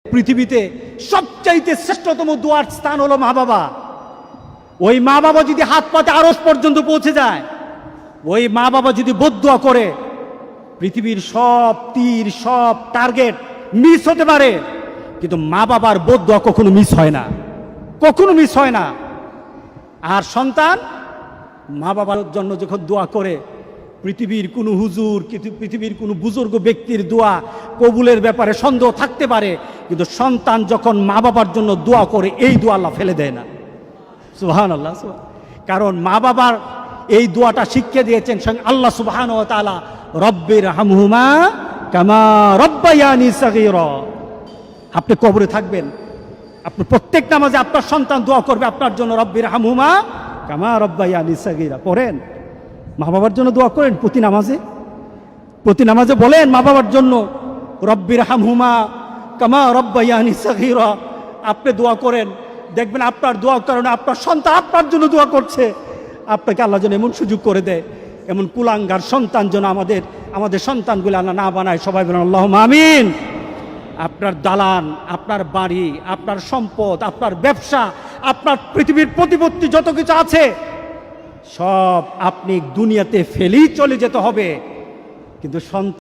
পৃথিবীতে সবচাইতে শ্রেষ্ঠতম দোয়ার স্থান হলো মা বাবা। ওই মা বাবা যদি হাত পাতে আরশ পর্যন্ত পৌঁছে যায়, ওই মা বাবা যদি বদদুয়া করে, পৃথিবীর সব তীর সব টার্গেট মিস হতে পারে, কিন্তু মা বাবার বদদুয়া কখনো মিস হয় না, কখনো মিস হয় না। আর সন্তান মা বাবার জন্য যখন দোয়া করে, পৃথিবীর কোনো হুজুর, পৃথিবীর কোনো বুজুর্গ ব্যক্তির দোয়া কবুলের ব্যাপারে সন্দেহ থাকতে পারে, কিন্তু সন্তান যখন মা বাবার জন্য দোয়া করে, এই দোয়া আল্লাহ ফেলে দেয় না। সুবহানাল্লাহ। কারণ মা বাবার এই দোয়াটা শিখিয়ে দিয়েছেন স্বয়ং আল্লাহ সুবহানাহু ওয়া তাআলা, রব্বির হামহুমা কামা রব্বায়ানি সাগীরা। আপনি কবরে থাকবেন, আপনি প্রত্যেক নামাজে আপনার সন্তান দোয়া করবে আপনার জন্য, রব্বির হামহুমা কামা রব্বায়ানি সাগীরা। পড়েন, মা বাবার জন্য দোয়া করেন প্রতি নামাজে বলেন মা বাবার জন্য, রব্বির হামহুমা কামা রব্বায়ানি সাগীরা। আপনি দোয়া করেন, দেখবেন আপনার দোয়ার কারণে আপনার সন্তান আপনার জন্য দোয়া করছে। আপনাকে আল্লাহ যেন এমন সুযোগ করে দেয়, এমন কুলাঙ্গার সন্তান যেন আমাদের সন্তানগুলো আল্লাহ না বানায়। সবাই বলেন আল্লাহুম্মা আমিন। আপনার দালান, আপনার বাড়ি, আপনার সম্পদ, আপনার ব্যবসা, আপনার পৃথিবীর প্রতিপত্তি যত কিছু আছে, সব আপনি দুনিয়াতে ফেলেই চলে যেতে হবে, কিন্তু সন্তান